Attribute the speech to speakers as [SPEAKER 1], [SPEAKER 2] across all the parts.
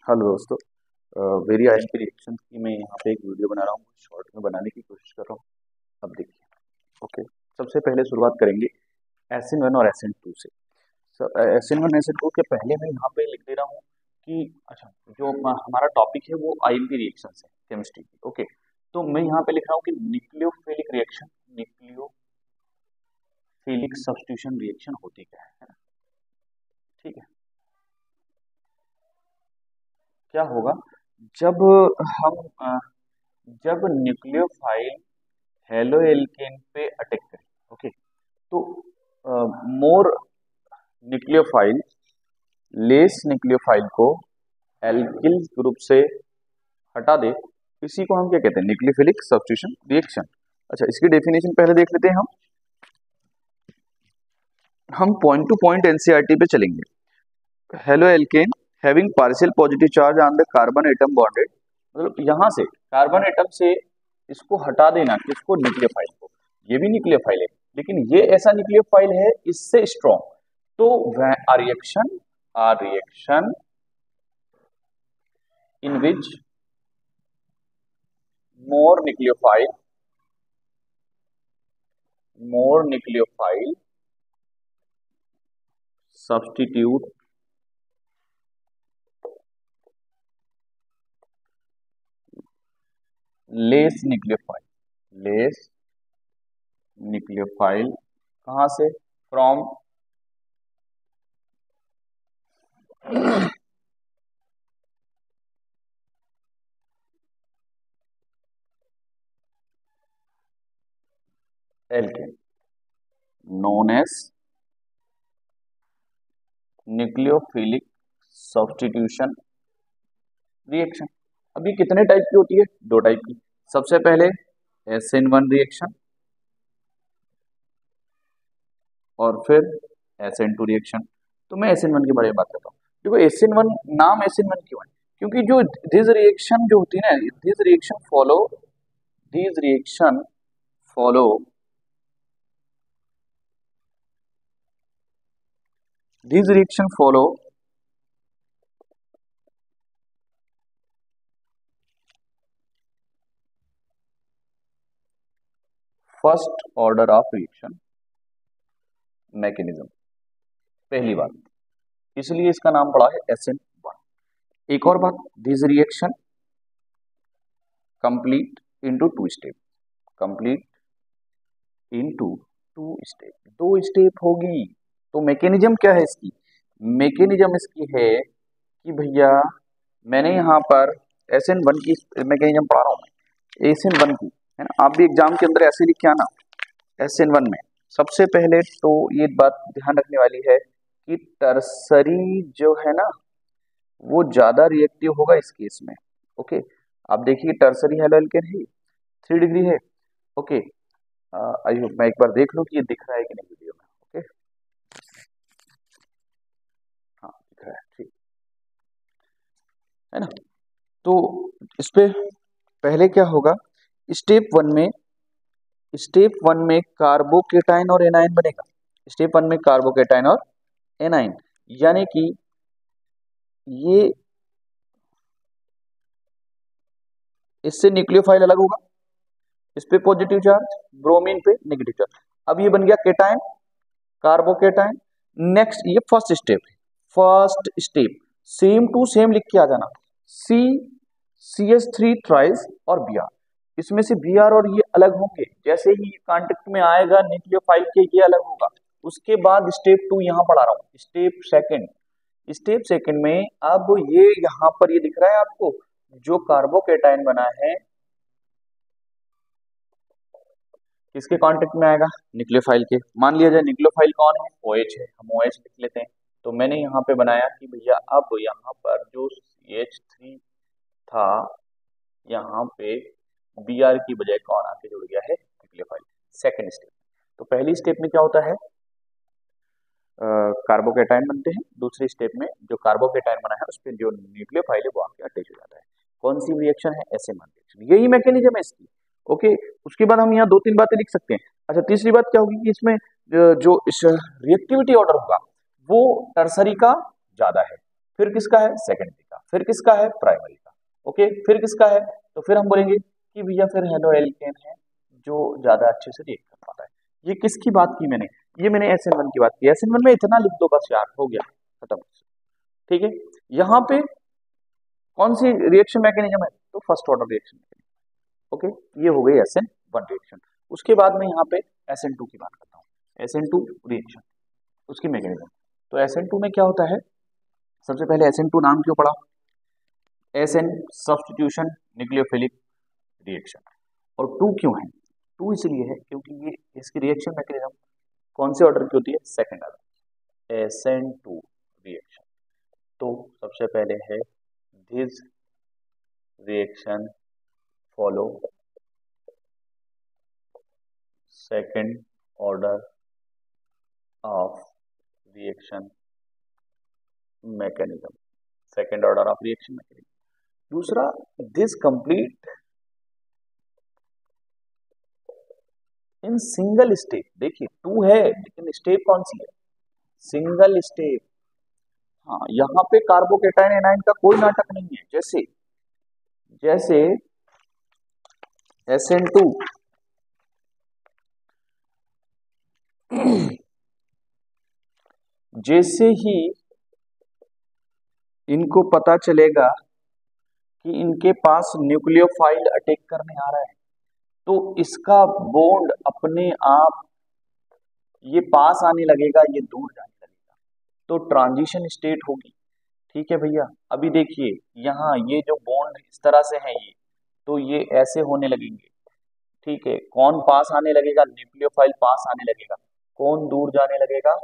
[SPEAKER 1] Hello दोस्तों, very IMP reaction की मैं यहाँ पे एक वीडियो बना रहा हूँ, शॉर्ट में बनाने की कोशिश कर रहा हूँ। अब देखिए, ओके। सबसे पहले शुरुआत करेंगे SN1 और SN2 से। SN1 SN2 के पहले मैं यहाँ पे लिख दे रहा हूँ कि अच्छा, जो हमारा टॉपिक है वो आईएमपी रिएक्शन है, केमिस्ट्री की। ओके, तो मैं यहाँ पे लिख रहा हूँ कि nucleophilic reaction, nucleophilic substitution reaction होती क्या है ना। ठीक है, क्या होगा जब हम जब न्यूक्लियोफाइल हेलो एल्केन पे अटैक करें। ओके, तो मोर न्यूक्लियोफाइल लेस न्यूक्लियोफाइल को एल्किल ग्रुप से हटा दे, इसी को हम क्या कहते हैं? Nucleophilic substitution reaction. अच्छा, इसकी डेफिनेशन पहले देख लेते हैं। हम पॉइंट टू पॉइंट एनसीईआरटी पे चलेंगे। Halo alkane having partial positive charge on the carbon atom bonded, मतलब यहां से कार्बन एटम से इसको हटा देना, किसको? न्यूक्लियोफाइल को। ये भी न्यूक्लियोफाइल है, लेकिन ये ऐसा न्यूक्लियोफाइल है इससे स्ट्रॉन्ग, तो वह reaction in which more nucleophile substitute less nucleophile कहां से? From alkane, known as nucleophilic substitution reaction. अब ये कितने टाइप की होती है? दो टाइप की। सबसे पहले SN1 रिएक्शन और फिर SN2 रिएक्शन। तो मैं SN1 के बारे में बात करता हूँ। देखो, SN1 नाम SN1 क्यों है? क्योंकि जो दिस रिएक्शन जो होती है ना, this reaction follow first order of reaction mechanism. पहली बात, इसलिए इसका नाम पड़ा है SN1। एक और बात, this reaction complete into two step, दो स्टेप होगी। तो मैकेनिज्म क्या है इसकी? मैकेनिज्म इसकी है कि भैया, मैंने यहाँ पर SN1 की मैकेनिज्म पढ़ा रहा हूँ, SN1 की, है ना। आप भी एग्जाम के अंदर ऐसे लिख के आना। SN1 में सबसे पहले तो ये बात ध्यान रखने वाली है कि टर्सरी जो है ना, वो ज्यादा रिएक्टिव होगा इस केस में। ओके, आप देखिए टर्सरी हेलो एल्केन है, 3 डिग्री है। ओके, आई होप मैं एक बार देख लूं कि ये दिख रहा है कि नहीं वीडियो में। ओके, हाँ दिख रहा है, ठीक है ना। तो इस पे पहले क्या होगा? स्टेप वन में कार्बोकेटाइन और एनाइन बनेगा। स्टेप वन में कार्बोकेटाइन और एनाइन, यानी कि ये इससे न्यूक्लियोफाइल अलग होगा, इस पे पॉजिटिव चार्ज, ब्रोमीन पे नेगेटिव चार्ज। अब ये बन गया केटाइन, कार्बोकेटाइन। नेक्स्ट ये first step same to same लिख के आ जाना, CH3 ट्राइज और Br। इसमें से Br और ये अलग होंगे, जैसे ही कांटेक्ट में आएगा न्यूक्लियोफाइल के ये अलग होगा। उसके बाद स्टेप 2 यहां पढ़ा रहा हूं, स्टेप सेकंड में अब ये यहां पर ये दिख रहा है आपको, जो कार्बोकेटाइन बना है किसके कांटेक्ट में आएगा? न्यूक्लियोफाइल के। मान लिया जाए न्यूक्लियोफाइल कौन है? OH है, हम OH लिख लेते हैं। तो मैंने यहाँ पे बनाया कि भैया अब यहाँ पर जो CH3 था, यहाँ पे Br की बजाय कौन आके जुड़ गया है? न्यूक्लियोफाइल। सेकेंड स्टेप, तो पहली स्टेप में क्या होता है? कार्बोकेटाइन बनते हैं। दूसरी स्टेप में जो कार्बोकेटाइन बना है उस पर जो न्यूक्लियोफाइल है वो आके अटैच हो जाता है। कौन सी रिएक्शन है? SN1 reaction. यही मैकेनिज्म है इसकी। ओके, उसके बाद हम यहाँ 2-3 बातें लिख सकते हैं। अच्छा, तीसरी बात क्या होगी कि इसमें जो इस रिएक्टिविटी ऑर्डर होगा वो टर्सरी का ज्यादा है। फिर किसका है सेकेंडरी का, फिर किसका है प्राइमरी का, ओके, फिर किसका है, तो फिर हम बोलेंगे कि भैया फिर हेलो एल्केन है जो ज्यादा अच्छे से रिएक्ट कर पाता है। ये किसकी बात की मैंने, ये मैंने SN1 की बात की। SN1 में इतना लिख दो बस यार, हो गया, खत्म। ठीक है, यहाँ पे कौन सी रिएक्शन मैकेनिज्म है, तो first order reaction mechanism. Okay, ये हो गई SN1 रिएक्शन। उसके बाद में यहाँ पे SN2 की बात करता हूँ। SN2 रिएक्शन, उसकी मैकेनिज्म। तो SN2 में क्या होता है, सबसे पहले SN2 नाम क्यों पड़ा, SN सब्स्टिट्यूशन न्यूक्लियोफिलिक रिएक्शन। और 2 क्यों है, 2 इसलिए है क्योंकि ये इसकी रिएक्शन मैकेनिज्म कौन से ऑर्डर की होती है, सेकंड ऑर्डर SN2 रिएक्शन। तो सबसे पहले है this reaction follow second order of reaction mechanism, second order of reaction mechanism. दूसरा, this complete in single step. देखिए 2 है लेकिन स्टेप कौन सी है, सिंगल स्टेप। हाँ, यहाँ पे कार्बोकेटाइन एनाइन का कोई नाटक नहीं है। जैसे जैसे SN2 जैसे ही इनको पता चलेगा कि इनके पास न्यूक्लियोफाइल अटैक करने आ रहा है, तो इसका बॉन्ड अपने आप ये पास आने लगेगा, ये दूर जाने लगेगा, तो ट्रांजिशन स्टेट होगी। ठीक है भैया, अभी देखिए यहाँ ये जो बॉन्ड इस तरह से है ये, तो ये ऐसे होने लगेंगे। ठीक है, कौन पास आने लगेगा, न्यूक्लियोफाइल पास आने लगेगा, कौन दूर जाने लगेगा,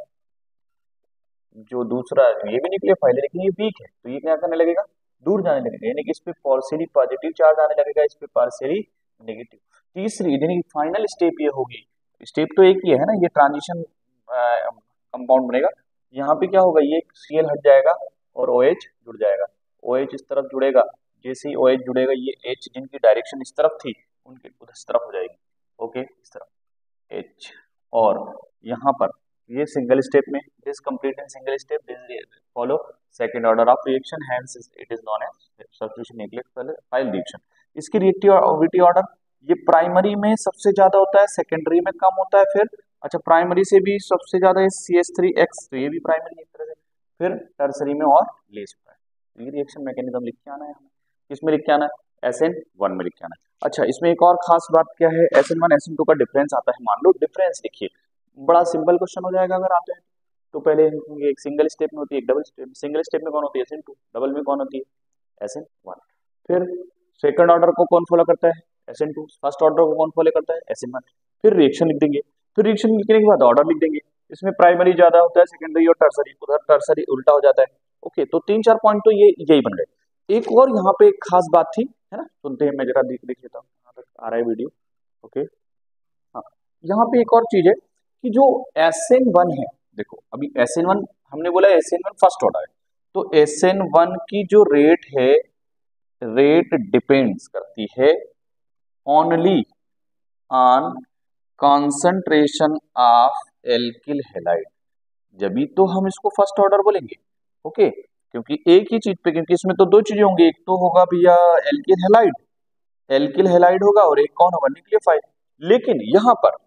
[SPEAKER 1] जो दूसरा, ये भी न्यूक्लियोफाइल है लेकिन ये वीक है, तो ये क्या करने लगेगा, दूर जाने लगेगा, यानी कि इस पे पार्शियली पॉजिटिव चार्ज आने लगेगा, इस पे पार्शियली नेगेटिव। तीसरी यानी कि फाइनल स्टेप ये होगी, स्टेप तो एक ही है ना, ये ट्रांजिशन कंपाउंड बनेगा। यहाँ पे क्या होगा, ये Cl हट जाएगा और OH जुड़ जाएगा, OH इस तरफ जुड़ेगा, जैसे ही OH जुड़ेगा ये H जिनकी डायरेक्शन इस तरफ थी उनकी उधर इस तरफ हो जाएगी। ओके, इस तरफ H, और यहाँ पर ये सिंगल स्टेप में, this complete in single step, this follow second order of reaction, hence it is known as substitution nucleophile reaction. इसकी रिएक्टिविटी ऑर्डर ये प्राइमरी में सबसे ज्यादा होता है, सेकेंडरी में कम होता है, फिर अच्छा प्राइमरी से भी सबसे ज्यादा है CH3X, तो ये भी प्राइमरी एक तरह से, फिर टर्सरी में और लेस होता है। ये रिएक्शन मैकेनिज्म लिख के आना है हमें, किसमें लिख के आना है, SN1 में लिख के आना है। अच्छा, इसमें एक और खास बात क्या है, SN1 SN2 का डिफरेंस आता है। मान लो डिफरेंस लिखिए, बड़ा सिंपल क्वेश्चन हो जाएगा अगर आते हैं तो। पहले एक सिंगल स्टेप में होती है, एक डबल स्टेप। सिंगल स्टेप में कौन होती है, SN2, डबल में कौन होती है, SN1। फिर सेकंड ऑर्डर को कौन फॉलो करता है, SN2। फर्स्ट ऑर्डर को कौन फॉलो करता है, SN1। फिर रिएक्शन लिख देंगे, फिर रिएक्शन लिखने के बाद ऑर्डर लिख देंगे, इसमें प्राइमरी ज्यादा होता है, सेकेंडरी और टर्सरी, उधर टर्सरी उल्टा हो जाता है। ओके, तो 3-4 पॉइंट तो ये यही बन गए। एक और यहाँ पे एक खास बात थी, है ना, सुनते हैं, मैं जरा देख लेता हूँ यहाँ तक आ रहा है वीडियो। ओके, हाँ, यहाँ पे एक और चीज है कि जो SN1 है, देखो अभी SN1 हमने बोला SN1 फर्स्ट ऑर्डर है, तो SN1 की जो रेट है, रेट डिपेंड्स करती है only on concentration of alkyl halide, जब तो हम इसको फर्स्ट ऑर्डर बोलेंगे। ओके, क्योंकि एक ही चीज पे, क्योंकि इसमें तो 2 चीजें होंगी, एक तो होगा भैया एल्किल हैलाइड, एल्किल हैलाइड होगा, और एक कौन होगा, न्यूक्लियोफाइल। लेकिन यहां पर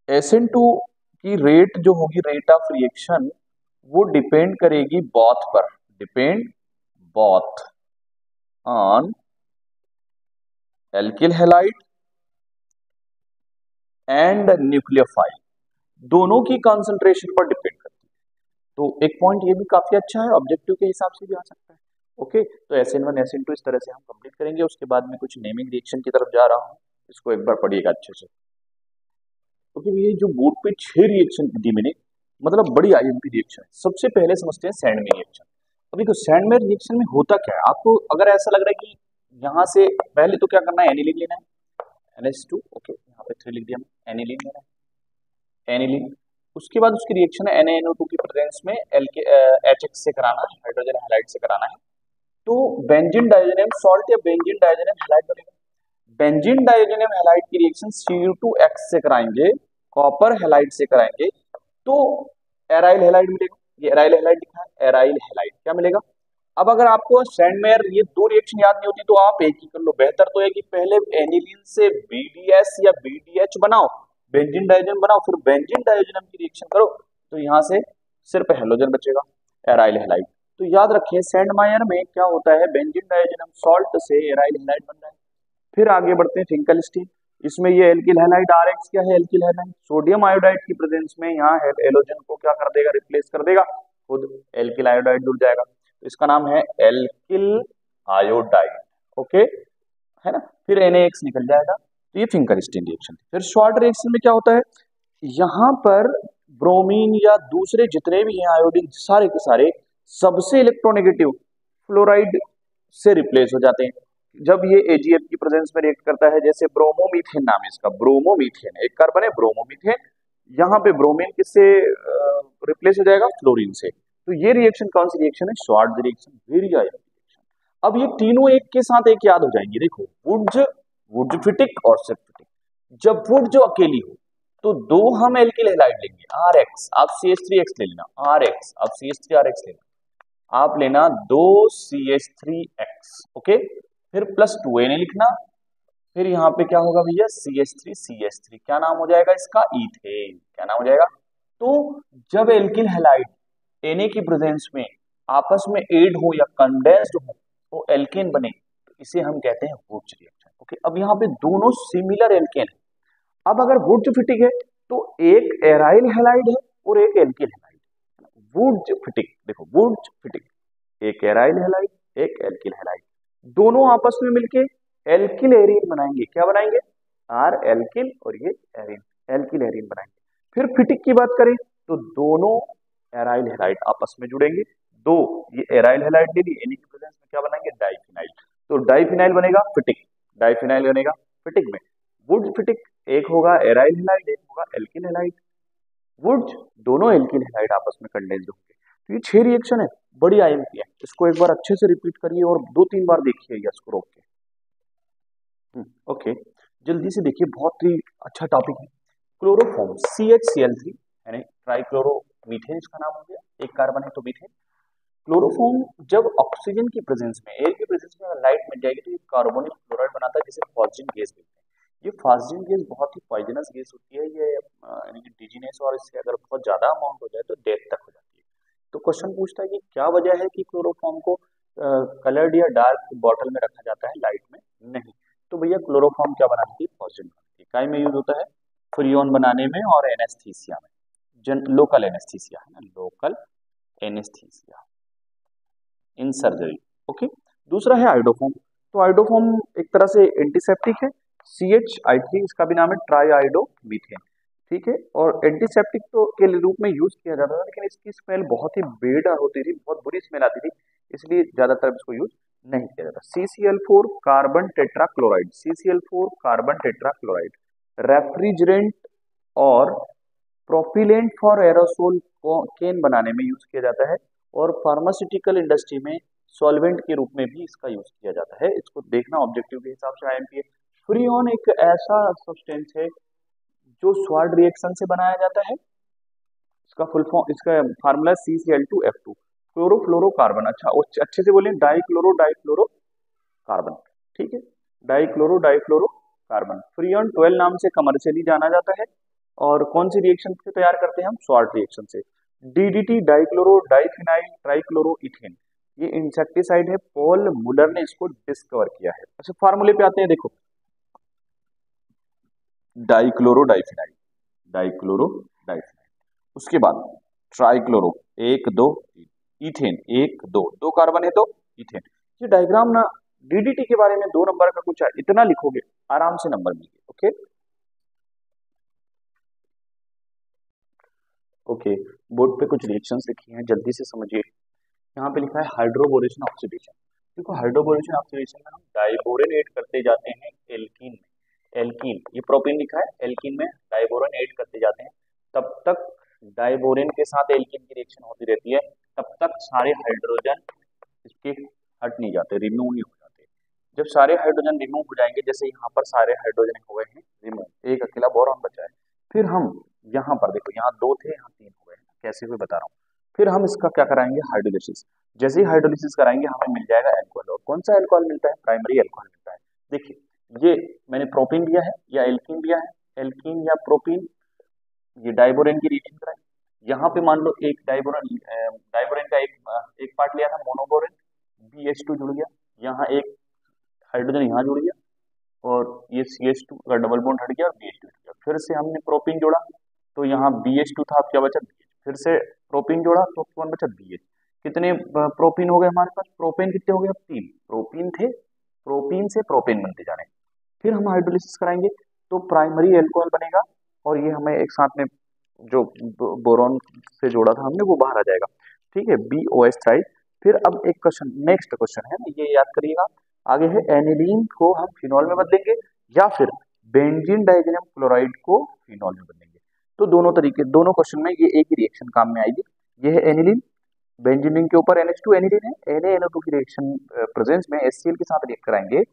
[SPEAKER 1] SN2 की रेट जो होगी, रेट ऑफ रिएक्शन, वो डिपेंड करेगी बॉथ पर, depend both on alkyl halide and nucleophile, दोनों की कंसंट्रेशन पर डिपेंड करती है। तो एक पॉइंट ये भी काफी अच्छा है, ऑब्जेक्टिव के हिसाब से भी आ सकता है। ओके, तो SN1 SN2 इस तरह से हम कंप्लीट करेंगे। उसके बाद में कुछ नेमिंग रिएक्शन की तरफ जा रहा हूं, इसको एक बार पढ़िएगा अच्छे से। क्योंकि ये जो बोर्ड पे 6 रिएक्शन दी मैंने, मतलब बड़ी IMP रिएक्शन है। सबसे पहले समझते हैं सैंडमेयर रिएक्शन। अब देखो सैंडमेयर रिएक्शन में होता क्या है, आपको अगर ऐसा लग रहा है कि यहाँ से पहले तो क्या करना है, एनिलीन लेना है, NH2। ओके, यहाँ पे 3 लिख दिया, एनिलीन लेना है, एनिलीन। उसके बाद उसकी रिएक्शन है NaNO2 की प्रेजेंस में HX से कराना है, हाइड्रोजन हैलाइड से कराना है, तो बेंजीन डाइजेनियम सॉल्ट या बेंजीन डाइजेनियम हैलाइड बनेगा। बेंजीन डाइजेनियम हैलाइड की रिएक्शन Cu2X से कराएंगे, कॉपर हैलाइड से कराएंगे, तो एराइल हैलाइड मिलेगा। ये एराइल हैलाइड लिखा है, एराइल हैलाइड क्या मिलेगा। अब अगर आपको सैंडमेयर ये दो रिएक्शन याद नहीं होती तो आप एक ही कर लो, बेहतर तो है कि पहले एनिलीन से बीडीएस या बीडीएच बनाओ, बेंजीन डाइजीन बनाओ, फिर बेंजीन डाइजीनम की रिएक्शन करो, तो यहाँ से सिर्फ हेलोजन बचेगा, एराइल हैलाइड। तो याद रखिए सैंडमायर में क्या होता है, बेंजीन डाइजीनम सॉल्ट से एराइल हैलाइड बन रहा है। फिर आगे बढ़ते हैं फिंकलस्टीन, इसमें ये एल्किल हैलाइड आरएक्स क्या है, एल्किल हैलाइड सोडियम आयोडाइड की प्रेजेंस में यहाँ हेलोजन को क्या कर देगा, रिप्लेस कर देगा, खुद एल्किल आयोडाइड जुड़ जाएगा, तो इसका नाम है एल्किल आयोडाइड। ओके है ना, फिर NaX निकल जाएगा, तो ये फिंकलस्टीन रिएक्शन। फिर शॉर्ट रिएक्शन में क्या होता है, यहाँ पर ब्रोमीन या दूसरे जितने भी हैं आयोडीन सारे के सारे सबसे इलेक्ट्रोनेगेटिव फ्लोराइड से रिप्लेस हो जाते हैं जब ये AgF की प्रेजेंस में रिएक्ट करता है। जैसे ब्रोमोमीथेन नाम है इसका, ब्रोमोमीथेन एक कार्बन है ब्रोमोमीथेन, यहाँ पे ब्रोमीन किससे रिप्लेस हो जाएगा, फ्लोरीन से। तो ये रिएक्शन कौन सी रिएक्शन है, short reaction, very ion reaction. अब ये तीनों एक के साथ एक याद हो जाएंगे, देखो वुड्ज, वुडफिटिक और सिर्फिटिक। जब वुड जो अकेली हो तो दो हम एल्किल हैलाइड लेंगे, RX, आप CH3X ले लेना, RX आप CH3RX लेना, आप लेना दो CH3X, ओके, फिर प्लस 2Na लिखना, फिर यहाँ पे क्या होगा भैया CH3CH3, क्या नाम हो जाएगा इसका, इथेन, क्या नाम हो जाएगा। तो जब एल्किल हैलाइड Na की प्रेजेंस में आपस में एड हो या कंडेंस्ड हो तो एल्केन बने, तो इसे हम कहते हैं वुड्स रिएक्शन। ओके, अब यहाँ पे दोनों सिमिलर एल्केन है। अब अगर वुड्स फिटिक है तो एक एराइल हैलाइड है और एक एल्किल हैलाइड, वुड्स फिटिक, देखो वुड्स फिटिक, एक एराइल हैलाइड एक एल्किल हैलाइड, दोनों आपस में मिलके एल्किल एरीन बनाएंगे, क्या बनाएंगे, आर एल्किल और ये एरीन, एल्किल एरीन बनाएंगे। फिर फिटिक की बात करें तो दोनों एराइल हैलाइड आपस में जुड़ेंगे, दो ये एराइल हैलाइड ले ली, इन्हीं की प्रेजेंस में क्या बनाएंगे, डाइफिनाइल, तो डाइफिनाइल बनेगा फिटिक, डाइफिनाइल बनेगा फिटिक में। वुड फिटिक एक होगा एराइल हैलाइड एक होगा एल्किल हैलाइड, वुड्स दोनों एल्किल हैलाइड आपस में कंडेंस्ड होंगे। तो ये 6 रिएक्शन है, बड़ी आईएमपी है, इसको एक बार अच्छे से रिपीट करिए और 2-3 बार देखिए इसको रोक के। ओके, जल्दी से देखिए, बहुत ही अच्छा टॉपिक है। क्लोरोफॉर्म CHCl3 यानी ट्राइक्लोरोमीथेन इसका नाम हो गया, एक कार्बन है तो मीथेन। क्लोरोफॉर्म जब ऑक्सीजन की प्रेजेंस में, एयर की प्रेजेंस में अगर लाइट मिल जाएगी तो ये कार्बोनिक क्लोराइड बनाता है जिसे फॉस्जिन गैस बोलते हैं। ये फॉस्जिन गैस बहुत ही पॉइजनस गैस होती है, ये यानी कि डिजीनेस, और इससे अगर बहुत ज्यादा अमाउंट हो जाए तो डेथ तक हो जाती है। तो क्वेश्चन पूछता है कि क्या वजह है कि क्लोरोफॉर्म को कलर्ड या डार्क बॉटल में रखा जाता है, लाइट में नहीं। तो भैया क्लोरोफॉर्म क्या बनाती है, फॉस्जिन बनाती है, काय में यूज होता है, फ्रियोन बनाने में और एनेस्थीसिया में, लोकल एनेस्थीसिया है ना, local anaesthesia in surgery. Okay, दूसरा है आइडोफॉर्म, तो आइडोफॉर्म एक तरह से एंटीसेप्टिक है, CHI3 इसका भी नाम है, ट्राई आइडो मीथेन, ठीक है, और एंटीसेप्टिक तो के रूप में यूज किया जाता था, लेकिन इसकी स्मेल बहुत ही बेड होती थी, बहुत बुरी स्मेल आती थी, इसलिए ज्यादातर इसको यूज नहीं किया जाता। CCl4 carbon tetrachloride, CCl4 carbon tetrachloride refrigerant और प्रोपिलेंट फॉर एरोसोल केन बनाने में यूज किया जाता है, और फार्मास्यूटिकल इंडस्ट्री में सॉल्वेंट के रूप में भी इसका यूज किया जाता है। इसको देखना ऑब्जेक्टिव के हिसाब से आईएमपी। फ्रीऑन एक ऐसा सब्सटेंस है जो स्वाड रिएक्शन से बनाया जाता है, इसका फुल फॉर्म, इसका फार्मूला CCl2F2, क्लोरोफ्लोरोकार्बन, अच्छा अच्छे से बोलें, डाइक्लोरो कार्बन, ठीक है, डाइक्लोरो कार्बन। फ्रीऑन 12 नाम से कमर्शियली जाना जाता है, और कौन सी रिएक्शन से तैयार करते हैं हम, स्वाड रिएक्शन से। DDT dichloro diphenyl trichloro ethane, ये इंसेक्टिसाइड है, पॉल मुलर ने इसको डिस्कवर किया है। अच्छा फार्मूले पे आते हैं, देखो डाइक्लोरो डाइफिनाइल, डाइक्लोरो डाइफिनाइल, उसके बाद ट्राइक्लोरो 1 2 3, इथेन 1 2, 2 कार्बन है तो इथेन। ये डायग्राम ना DDT के बारे में 2 नंबर का कुछ है, इतना लिखोगे आराम से नंबर मिलेंगे। ओके ओके, बोर्ड पे कुछ रिएक्शंस लिखी हैं, जल्दी से समझिए। यहाँ पे लिखा है हाइड्रोबोरेशन ऑक्सीडेशन, देखो हाइड्रोबोरेशन ऑक्सीडेशन में हम डाइबोरेन ऐड करते जाते हैं एल्कीन में, एल्कीन, ये प्रोपेन लिखा है, एल्कीन में डाइबोरेन ऐड करते जाते हैं, तब तक डाइबोरेन के साथ एल्कीन की रिएक्शन होती रहती है, तब तक सारे हाइड्रोजन इसके हट नहीं जाते, रिमूव नहीं हो जाते। जब सारे हाइड्रोजन रिमूव हो जाएंगे, जैसे यहाँ पर सारे हाइड्रोजन हुए हैं रिमूव, एक अकेला बोरॉन बचा है, फिर हम यहाँ पर देखो, यहाँ 2 थे यहाँ 3 हुए हैं, कैसे हुए बता रहा हूँ। फिर हम इसका क्या कराएंगे, हाइड्रोलिसिस। जैसे ही हाइड्रोलिसिस कराएंगे हमें मिल जाएगा अल्कोहल। और कौन सा अल्कोहल मिलता है, प्राइमरी अल्कोहल मिलता है। देखिए ये मैंने प्रोपीन लिया है या एल्कीन लिया है, एल्कीन या प्रोपीन, ये डाइबोरेन की रिएक्शन कराएं। यहाँ पे मान लो एक डाइबोरेन, डाइबोरेन का एक पार्ट लिया था मोनोबोरेन, BH2 जुड़ गया, यहाँ एक हाइड्रोजन यहाँ जुड़ गया, और ये CH2 का डबल बॉन्ड हट गया और BH2 हट गया। फिर से हमने प्रोपीन जोड़ा तो यहाँ BH2 था, अब क्या बचा BH। फिर से प्रोपीन जोड़ा तो कौन बचा, BH। कितने प्रोपीन हो गए हमारे पास, प्रोपेन कितने हो गए, अब 3 प्रोपीन थे, प्रोपीन से प्रोपेन बनते जा रहे हैं। फिर हम हाइड्रोलिसिस कराएंगे तो प्राइमरी अल्कोहल बनेगा, और ये हमें एक साथ में जो बोरॉन से जोड़ा था हमने वो बाहर आ जाएगा, ठीक है, BOH थ्राइड। फिर अब एक क्वेश्चन, नेक्स्ट क्वेश्चन है ना, ये याद करिएगा, आगे है एनिलीन को हम फिनॉल में बदलेंगे या फिर बेंजीन डाइजेनम क्लोराइड को फिनॉल में बदलेंगे। तो दोनों तरीके, दोनों क्वेश्चन में ये एक ही रिएक्शन काम में आएगी। ये है एनिलीन, बेंजीन रिंग के ऊपर NH2 एनिलीन है, NaNO2 की रिएक्शन प्रेजेंस में HCl के साथ रिएक्ट कराएंगे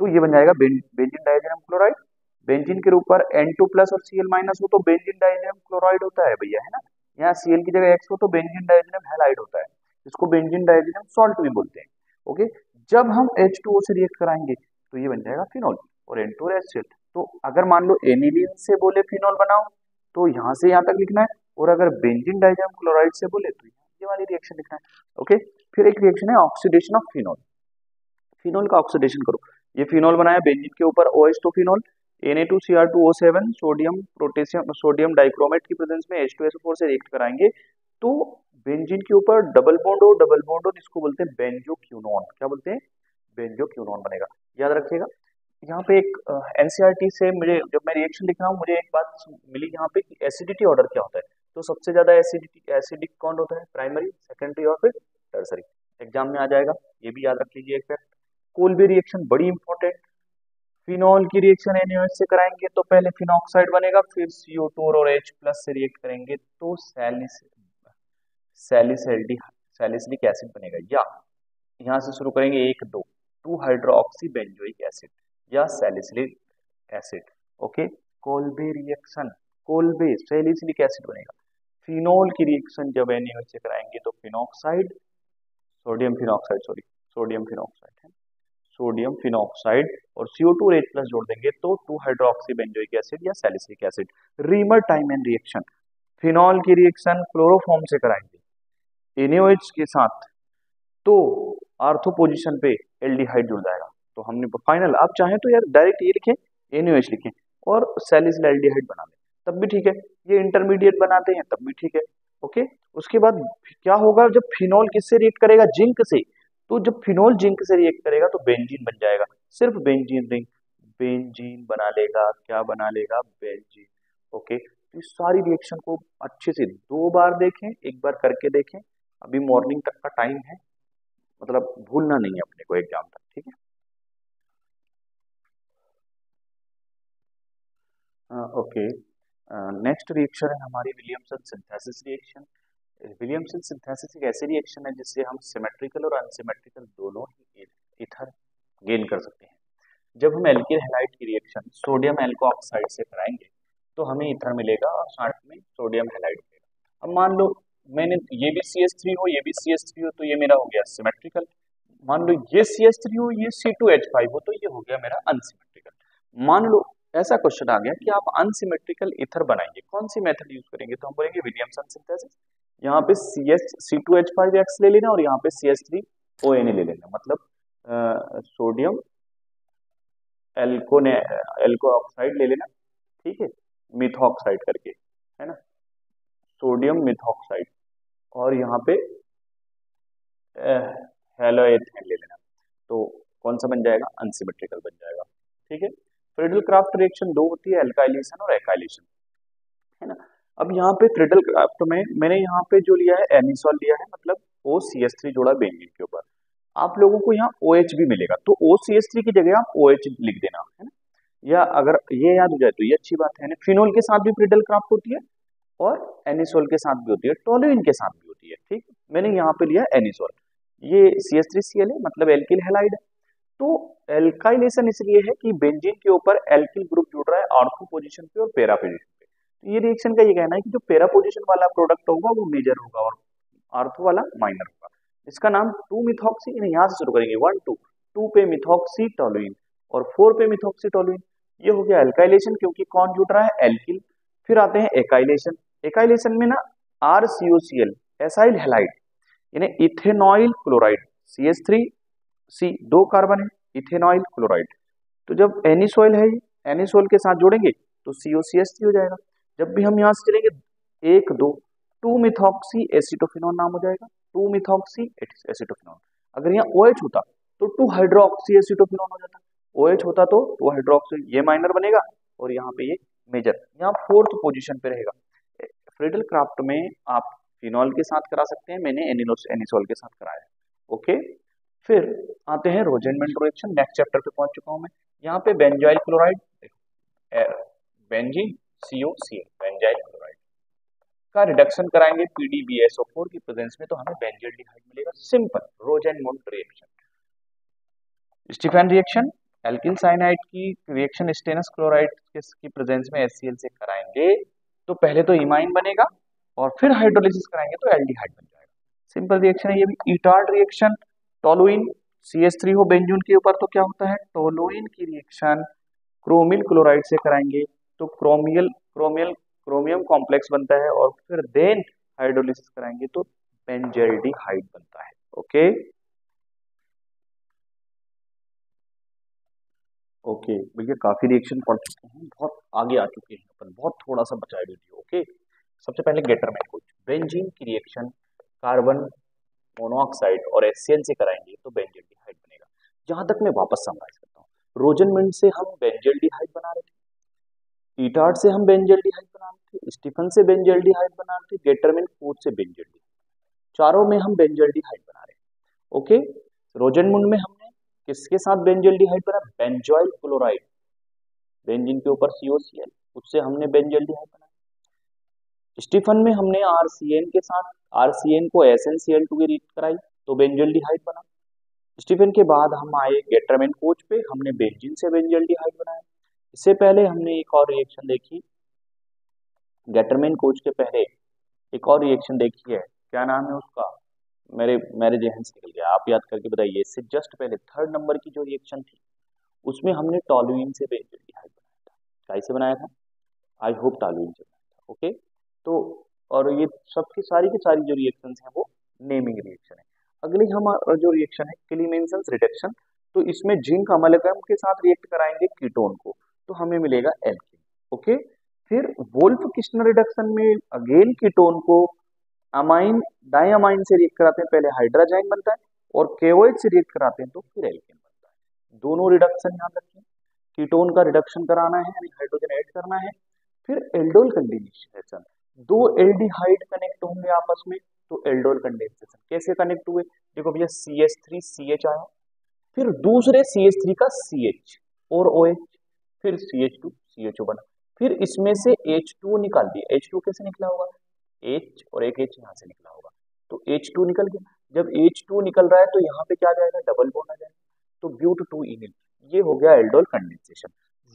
[SPEAKER 1] तो ये बन जाएगा बेंजीन डाइजेनम क्लोराइड। बेंजीन के ऊपर N2 प्लस और Cl माइनस हो तो बेंजीन डाइजेनम क्लोराइड होता है भैया, है ना। यहाँ Cl की जगह X हो तो बेंजीन डाइजेनम हैलाइड होता है, इसको बेंजीन डाइजेनम सॉल्ट भी बोलते हैं। ओके, जब हम H2O से रिएक्ट कराएंगे तो ये बन जाएगा फिनॉल और N2 और HCl। तो अगर मान लो एनिलीन से बोले फिनॉल बनाओ तो यहाँ से यहाँ तक लिखना है, और अगर बेंजीन डाइजेनम क्लोराइड से बोले तो ये वाली रिएक्शन लिखना है। ओके, फिर एक रिएक्शन है ऑक्सीडेशन ऑफ फिनॉल। फिनॉल का ऑक्सीडेशन करो, ये फिनॉल बनाया बेंजीन के ऊपर OH तो phenol, Na2Cr2O7 sodium potassium sodium dichromate की प्रेजेंस में H2SO4 से रिएक्ट कराएंगे तो बेंजीन के ऊपर डबल बॉन्ड, इसको बोलते हैं बेंजोक्यूनोन। क्या बोलते हैं, बेंजोक्यूनोन बनेगा, याद रखिएगा। यहाँ पे एक NCERT से मुझे, जब मैं रिएक्शन लिख रहा हूँ, मुझे एक बात मिली यहाँ पे कि एसिडिटी ऑर्डर क्या होता है। तो सबसे ज्यादा एसिडिक कौन होता है, प्राइमरी, सेकेंडरी और फिर टर्सरी। एग्जाम में आ जाएगा, ये भी याद रख लीजिए एक फैक्ट। कोल्बे रिएक्शन बड़ी इंपॉर्टेंट, फिनॉल की रिएक्शन NaOH से कराएंगे तो पहले फिनॉक्साइड बनेगा, फिर CO2 और H प्लस से रिएक्ट करेंगे तो सैलिसिलिक एसिड बनेगा। या यहाँ से शुरू करेंगे 2 हाइड्रोक्सी बेंजोइक एसिड या salicylic acid. Okay, Kolbe reaction, Kolbe salicylic acid बनेगा। फिनॉल की रिएक्शन जब NaOH से कराएंगे तो फिनॉक्साइड, सोडियम फिनॉक्साइड है, सोडियम फिनॉक्साइड और CO2 और H प्लस जोड़ देंगे तो 2 हाइड्रोक्सी बेंजोइक एसिड या salicylic acid. Reamer टाइमन reaction, phenol की रिएक्शन क्लोरोफॉर्म से कराएंगे NaOH के साथ तो आर्थो पोजीशन पे एल्डिहाइड जुड़ जाएगा। तो हमने फाइनल, आप चाहें तो यार डायरेक्ट ये लिखें, NaOH लिखें और सैलिसिल एल्डिहाइड बना लें तब भी ठीक है, ये इंटरमीडिएट बनाते हैं तब भी ठीक है। ओके, उसके बाद क्या होगा, जब फिनॉल किससे रिएक्ट करेगा, जिंक से, तो जब फिनॉल जिंक से रिएक्ट करेगा तो बेंजीन बन जाएगा, सिर्फ बेंजीन रिंग, बेंजीन बना लेगा, क्या बना लेगा, बेंजीन। ओके, तो इस सारी रिएक्शन को अच्छे से 2 बार देखें, एक बार करके देखें, अभी मॉर्निंग तक का टाइम है, मतलब भूलना नहीं है अपने को एग्जाम तक, ठीक है। ओके, नेक्स्ट रिएक्शन है हमारी Williamson synthesis reaction. Williamson synthesis एक ऐसी रिएक्शन है जिससे हम सिमेट्रिकल और अनसिमेट्रिकल दोनों ही ईथर गेन कर सकते हैं। जब हम एल्किल हैलाइड की रिएक्शन सोडियम एल्को ऑक्साइड से कराएंगे तो हमें ईथर मिलेगा और साथ में सोडियम हैलाइड मिलेगा। अब मान लो मैंने ये भी CH3 हो, ये भी CH3 हो, तो ये मेरा हो गया सिमेट्रिकल। मान लो ये CH3 हो, ये C2H5 हो, तो ये हो गया मेरा अनसिमेट्रिकल। मान लो ऐसा क्वेश्चन आ गया कि आप अनसिमेट्रिकल ईथर बनाएंगे, कौन सी मेथड यूज करेंगे, तो हम बोलेंगे विलियमसन सिंथेसिस। यहाँ पे C2H5X ले लेना और यहाँ पे CH3ONA ले लेना, मतलब सोडियम एल्को ऑक्साइड ले लेना, ठीक है, मिथॉक्साइड करके, है ना, सोडियम मिथॉक्साइड, और यहाँ पे हेलोएथेन ले लेना, तो कौन सा बन जाएगा, अनसिमेट्रिकल बन जाएगा, ठीक है। फ्रीडल क्राफ्ट रिएक्शन 2 होती है, एल्काइलेशन और एकाइलेशन, है ना। अब यहाँ पे फ्रीडल क्राफ्ट में मैंने यहाँ पे जो लिया है एनिसॉल लिया है, मतलब OCH3 जोड़ा बेंजीन के ऊपर। आप लोगों को यहाँ OH भी मिलेगा तो OCH3 की जगह आप OH लिख देना, है ना, या अगर ये याद हो जाए तो ये अच्छी बात है। फिनोल के साथ भी फ्रीडल क्राफ्ट होती है और एनिसोल के साथ भी होती है, टोलुइन के साथ भी होती है, ठीक। मैंने यहाँ पे लिया एनिसोल, ये CH3Cl है, मतलब एल्किल हैलाइड है। तो एल्काइलेशन इसलिए है कि बेंजीन के ऊपर एल्किल ग्रुप जुड़ रहा है ऑर्थो पोजीशन पे और पैरा पोजीशन पे। तो ये रिएक्शन का ये कहना है कि जो पैरा पोजीशन वाला प्रोडक्ट होगा वो मेजर होगा और आर्थो वाला माइनर होगा। इसका नाम 2 मिथॉक्सी, यहाँ से शुरू करेंगे 1 2, 2 पे मिथॉक्सी टोलुइन और 4 पे मिथॉक्सी टोलुइन। ये हो गया एल्काइलेशन, क्योंकि कौन जुड़ रहा है, एल्किल। फिर आते हैं एकाइलेशन। एकाइलेशन में ना RCOCl एसाइल हैलाइड यानी इथेनॉइल क्लोराइड, CH3C 2 कार्बन है, इथेनॉइल क्लोराइड। तो जब एनिसोइल है, एनिसोइल के साथ जोड़ेंगे तो COCH3 हो जाएगा। जब भी हम यहाँ से चलेंगे 1 2, 2 मिथॉक्सी एसिटोफिनॉन नाम हो जाएगा, 2 मिथॉक्सी एसिटोफिनॉन। अगर यहाँ OH होता तो 2 हाइड्रोक्सी एसिटोफिनॉन हो जाता, OH होता तो 2 हाइड्रोक्सी, ये माइनर बनेगा और यहाँ पे ये मेजर, यहाँ 4th पोजीशन पे रहेगा। फ्रीडल क्राफ्ट में आप फिनॉल के साथ करा सकते हैं, मैंने एनिसोल के साथ कराया है। ओके, फिर आते हैं रोजेनमेंट रिएक्शन, नेक्स्ट चैप्टर पे पहुंच चुका हूं मैं। यहाँ पे benzyl chloride, benzene COCl, benzyl chloride का रिडक्शन कराएंगे PDBSO4 की प्रेजेंस में, तो हमें बेंजल्डिहाइड मिलेगा। Simple Rosenmund reaction. Stephen reaction, alkyl cyanide की रिएक्शन स्टेनस क्लोराइड की प्रेजेंस में HCl से कराएंगे तो पहले तो इमाइन बनेगा और फिर हाइड्रोलिसिस कराएंगे तो एल्डिहाइड बन जाएगा। सिंपल रिएक्शन है ये भी। इटार्ड रिएक्शन, टोलुइन CH3 हो बेंजून के ऊपर तो क्या होता है, टोलुइन की रिएक्शन क्रोमिल क्लोराइड से कराएंगे तो क्रोमियम कॉम्प्लेक्स बनता है और फिर देन हाइड्रोलिसिस कराएंगे तो बेंजल्डिहाइड बनता है। ओके ओके भैया, काफी रिएक्शन पढ़ चुके हैं, बहुत आगे आ चुके हैं अपन, बहुत थोड़ा सा बचा है वीडियो। ओके, सबसे पहले गेटरमैन कोच, बेंजीन की रिएक्शन कार्बन मोनोऑक्साइड और HCl से कराएंगे तो बेंजल्डिहाइड बनेगा। जहां तक मैं वापस समराइज करता हूँ, रोजेनमेंट से हम बेंजल्डिहाइड बना रहे थे, ईटार्ड से हम बेंजल्डिहाइड बना रहे थे, स्टीफन से बेंजल्डिहाइड बना रहे थे, गेटरमैन कोच से बेंजल्डिहाइड, चारों में हम बेंजल्डिहाइड बना रहे हैं। ओके, रोजेनमुंड में हमने किसके साथ बेंजल्डिहाइड बना, बेंजोइल क्लोराइड, बेंजीन के ऊपर COCl, उससे हमने बेंजल्डिहाइड बनाया। स्टीफन में हमने RCN के साथ, RCN को SnCl2 की रिएक्ट कराई तो बेंजल्डिहाइड बना। स्टीफन के बाद हम आए गेटरमैन कोच पे, हमने बेंजीन से बेंजल्डिहाइड बनाया। इससे पहले हमने एक और रिएक्शन देखी, गेटरमैन कोच के पहले एक और रिएक्शन देखी है, क्या नाम है उसका, मेरे मेरे जहन से निकल गया, आप याद करके बताइए। इससे जस्ट पहले 3rd नंबर की जो रिएक्शन थी उसमें हमने टोलुइन से बेंजल्डिहाइड बनाया था। कैसे बनाया था, आई होप टोलुइन से बनाया था। ओके, तो और ये सबकी सारी की सारी जो रिएक्शंस हैं वो नेमिंग रिएक्शन है। अगली हमारा जो रिएक्शन है क्लीमेंसन्स रिडक्शन, तो इसमें जिंक अमलगम के साथ रिएक्ट कराएंगे कीटोन को तो हमें मिलेगा एल्कीन। ओके, फिर वोल्फ किस्टनर रिडक्शन में अगेन कीटोन को अमाइन डाइअमाइन से रिएक्ट कराते हैं, पहले हाइड्रोजाइन बनता है और KOH से रिएक्ट कराते हैं तो फिर एल्केन बनता है। दोनों रिडक्शन याद रखें, कीटोन का रिडक्शन कराना है यानी हाइड्रोजन ऐड करना है, फिर एल्डोल कंडेंसेशन, दो एल्डिहाइड कनेक्ट होंगे आपस में तो एल्डोल कंडेंसेशन। कैसे कनेक्ट हुए, देखो भैया CH3CH आया, फिर दूसरे CH3 का CH और OH, फिर CH2 CHO बना, फिर इसमें से H2 निकाल दिया। H2 कैसे निकला होगा, H और एक H यहाँ से निकला होगा तो H2 निकल गया। जब H2 निकल रहा है तो यहाँ पे क्या आ जाएगा, डबल बॉन्ड आ जाएगा तो ब्यूट 2 इनिल, ये हो गया एल्डोल कंडेंसेशन।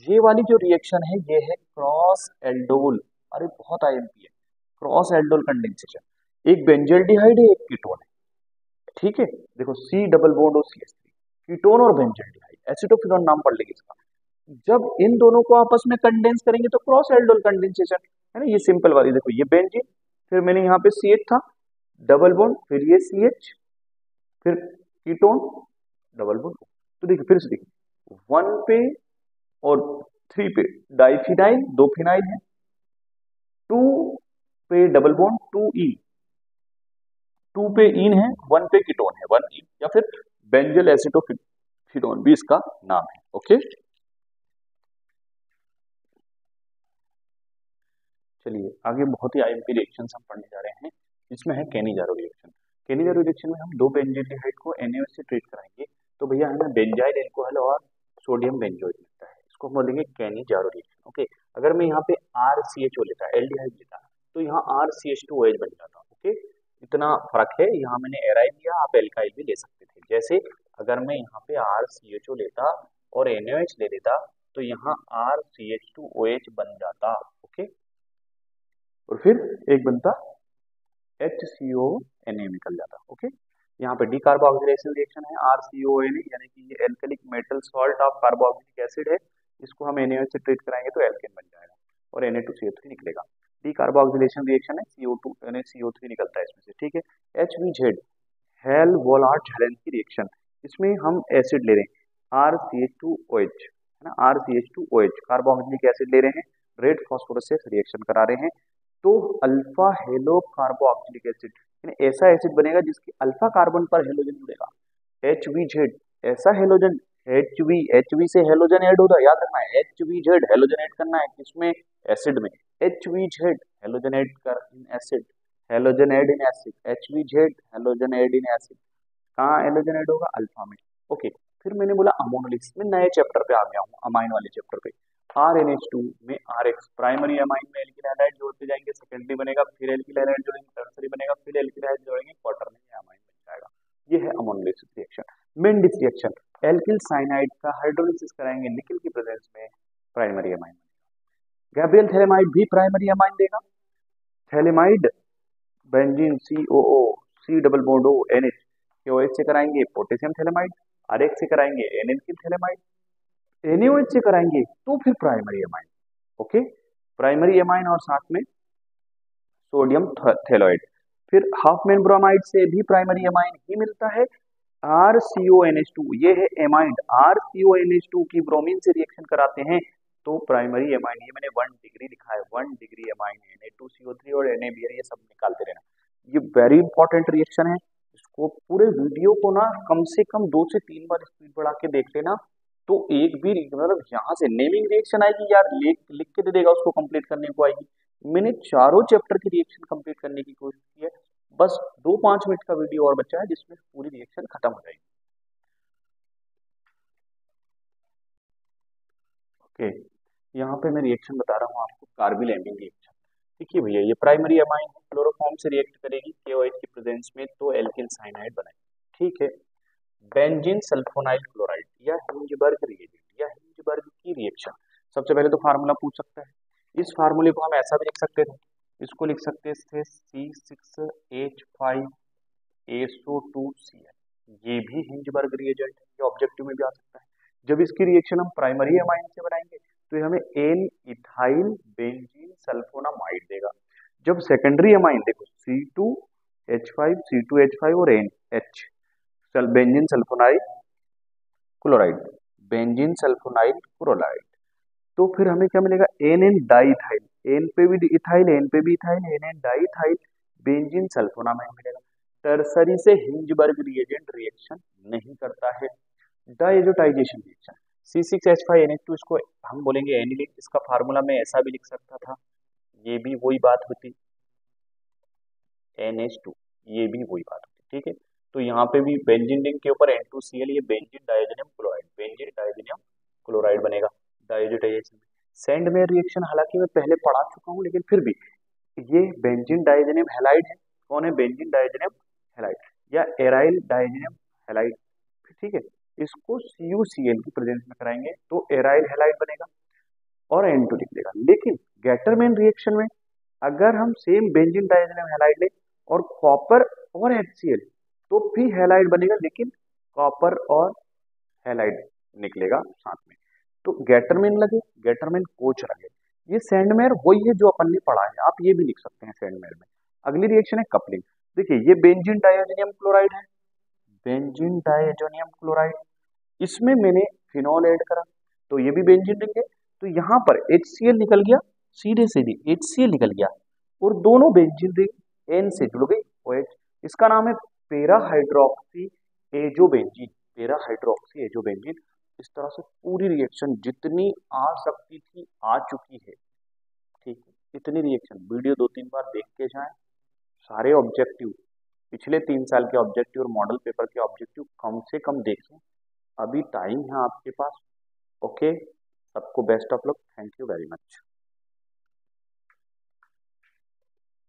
[SPEAKER 1] ये वाली जो रिएक्शन है ये है क्रॉस एल्डोल, अरे बहुत IMP है, क्रॉस एल्डोल कंडेंसेशन। एक बेंजल्डिहाइड है एक कीटोन है, ठीक है, देखो C डबल बॉन्ड और CH3, कीटोन और बेंजल्डिहाइड, एसिटोफिनोन नाम पढ़ लेंगे इसका। जब इन दोनों को आपस में कंडेंस करेंगे तो क्रॉस एल्डोल कंडेंसेशन है ना। ये सिंपल वाली देखो, ये बेंजीन, फिर मैंने यहाँ पे CH था डबल बॉन्ड, फिर ये CH, फिर कीटोन डबल बॉन्ड, तो देखिए फिर से देखिए 1 पे और 3 पे डाइफिनाइल, 2 फिनाइल है, 2 पे डबल बॉन्ड 2 इन, 2 पे इन है, 1 पे कीटोन है 1 इन, या फिर बेंजल एसिटोफिनोन भी इसका नाम है। ओके, चलिए आगे बहुत ही IMP रिएक्शन हम पढ़ने जा रहे हैं, इसमें है कैनिजारो रिएक्शन। कैनिजारो रिएक्शन में हम दो बेंजल्डिहाइड को NaOH से ट्रीट कराएंगे तो भैया हमें बेंजाइल एल्कोहल और सोडियम बेंजोएट मिलता है, इसको हम बोलेंगे कैनिजारो रिएक्शन। ओके, अगर मैं यहाँ पे RCHO लेता, एल्डिहाइड लेता तो यहाँ RCH2OH बन जाता। ओके, इतना फर्क है, यहाँ मैंने एराइल लिया, आप एल्काइल भी ले सकते थे। जैसे अगर मैं यहाँ पे RCHO लेता और NaOH ले लेता तो यहाँ RCH2OH बन जाता। ओके, और फिर एक बनता HCO Na निकल जाता। ओके, यहाँ पे डी कार्बोक्सिलेशन रिएक्शन है RCONA, यानी कि ये alkalic metal salt of carboxylic acid है, इसको हम NaOH से ट्रीट कराएंगे तो एल्केन बन जाएगा और Na2CO3 निकलेगा। डी कार्बोक्सिलेशन रिएक्शन है, CO2 यानी CO3 निकलता है इसमें से। ठीक है, HVZ हेल वोलार्ट हेलेंस्की रिएक्शन, इसमें हम एसिड ले रहे हैं RCH2OH, है ना, RCH2OH कार्बोक्सिलिक एसिड ले रहे हैं, रेड फास्फोरस से रिएक्शन करा रहे हैं, तो अल्फा हेलो कार्बोक्सिलिक एसिड, यानी ऐसा एसिड बनेगा जिसके अल्फा कार्बन पर हेलोजन जुड़ेगा। HVZ ऐसा हेलोजन, HV से हेलोजन ऐड होता है, याद रखना है HVZ हेलोजन ऐड करना है किसमें, एसिड में। HVZ हेलोजन ऐड कर in acid, halogen add in acid, HVZ halogen add in acid, कहाँ हेलोजन ऐड होगा, अल्फा में। ओके, फिर मैंने बोला अमोनोलिक्स में नए चैप्टर पे आ गया हूँ, अमाइन वाले चैप्टर पे। RNH2 में RX प्राइमरी अमाइन में एल्किल हैलाइड जोड़ते जाएंगे, सेकेंडरी बनेगा, फिर एल्किल हैलाइड जोड़ेंगे, टर्सरी बनेगा, फिर एल्किल हैलाइड जोड़ेंगे, क्वार्टरनरी अमाइन बन जाएगा। ये है ammonolysis reaction. Mendius reaction, alkyl cyanide का हाइड्रोलिसिस कराएंगे निकल की प्रेजेंस में, प्राइमरी अमाइन बनेगा। गैब्रियल थैलेमाइड भी प्राइमरी अमाइन देगा। Phthalimide benzene COO C double bond O NH KOH से कराएंगे पोटेशियम थैलेमाइड, RX से कराएंगे N-एल्किल थैलेमाइड, NaOH से कराएंगे तो फिर primary amine. Okay, primary amine और साथ में सोडियम थैलोइड। फिर हाफ मैन ब्रोमाइड से भी प्राइमरी अमाइन ही मिलता है, RCONH2, ये है एमाइड, RCONH2 की ब्रोमीन से रिएक्शन कराते हैं तो प्राइमरी अमाइन, ये मैंने 1 डिग्री लिखा है, 1 डिग्री अमाइन Na2CO3 और NaBr, ये सब निकालते रहना। ये वेरी इंपॉर्टेंट रिएक्शन है, इसको पूरे वीडियो को ना कम से कम 2 से 3 बार स्पीड बढ़ा के देख लेना, तो एक भी मतलब यहाँ से नेमिंग रिएक्शन आएगी यार, लिख के दे देगा उसको, कंप्लीट करने को आएगी। मैंने चारों चैप्टर की रिएक्शन कंप्लीट करने की कोशिश की है, बस 2-5 मिनट का वीडियो और बचा है जिसमें पूरी रिएक्शन खत्म हो जाएगी। ओके, यहाँ पे मैं रिएक्शन बता रहा हूँ आपको, कार्बिल एमीन रिएक्शन। देखिए भैया, ये प्राइमरी अमाइन क्लोरोफॉर्म से रिएक्ट करेगी KOH की प्रेजेंस में तो एल्किल साइनाइड बनाएगी। ठीक है, बेंजीन सल्फोनाइल क्लोराइड या हिंजबर्ग रिएजेंट या हिंजबर्ग की रिएक्शन, सबसे पहले तो फार्मूला पूछ सकता है। इस फार्मूले को हम ऐसा भी लिख सकते थे, इसको लिख सकते थे C6H5SO2Cl, ये भी हिंजबर्ग रिएजेंट है, ये ऑब्जेक्टिव में भी आ सकता है। जब इसकी रिएक्शन हम प्राइमरी अमाइन से बनाएंगे तो ये हमें एन इथाइल बेंजीन सल्फोनामाइड देगा। जब सेकेंडरी अमाइन देखो C2H5 और NH benzene sulfonyl chloride, benzene sulfonyl chloride, तो फिर हमें क्या मिलेगा, NN डाइथाइल, एन पे भी इथाइल, एन पे भी ethyl, NN diethyl benzene sulfonamide मिलेगा। टर्सरी से हिंजबर्ग रिएजेंट रिएक्शन नहीं करता है। डायजोटाइजेशन रिएक्शन, C6H5NH2, इसको हम बोलेंगे एनिलीन, इसका फार्मूला में ऐसा भी लिख सकता था, ये भी वही बात होती, NH2, ये भी वही बात होती। ठीक है, तो यहाँ पे भी बेंजीन रिंग के ऊपर N2Cl, ये benzene diazonium chloride, benzene diazonium chloride बनेगा डायजोटाइजेशन में। सेंड में रिएक्शन हालांकि मैं पहले पढ़ा चुका हूँ, लेकिन फिर भी ये बेंजीन डायजोनियम हैलाइड है। कौन है, बेंजीन डायजोनियम हैलाइड या एराइल डायजोनियम हैलाइड। ठीक है, इसको CuCl की प्रेजेंस में कराएंगे तो एराइल हैलाइड बनेगा और N2 लिख देगा। लेकिन गैटरमैन रिएक्शन में अगर हम सेम बेंजीन डायजोनियम हैलाइड ले और कॉपर और HCl तो भी हैलाइड बनेगा, लेकिन कॉपर और हैलाइड निकलेगा साथ में, तो गैटरमैन लगे, गैटरमैन कोच लगे। ये सैंडमेयर वही है जो अपन ने पढ़ा है, आप ये भी लिख सकते हैं सैंडमेयर में। अगली रिएक्शन है कपलिंग। देखिए ये बेंजीन डायजोनियम क्लोराइड है, बेंजीन डायजोनियम क्लोराइड, इसमें मैंने फिनॉल ऐड करा तो ये भी बेंजीन रिंग है, तो यहाँ पर HCl निकल गया, सीधे सीधे HCl निकल गया और दोनों बेंजीन रिंग N से जुड़ गई OH। इसका नाम है पेरा हाइड्रोक्सी एजोबेंजीन, पेरा हाइड्रोक्सी एजोबेंजीन। इस तरह से पूरी रिएक्शन जितनी आ सकती थी आ चुकी है। ठीक है, इतनी रिएक्शन वीडियो 2-3 बार देख के जाएं, सारे ऑब्जेक्टिव पिछले 3 साल के ऑब्जेक्टिव और मॉडल पेपर के ऑब्जेक्टिव कम से कम देखें, अभी टाइम है आपके पास। ओके, सबको best of luck, thank you very much.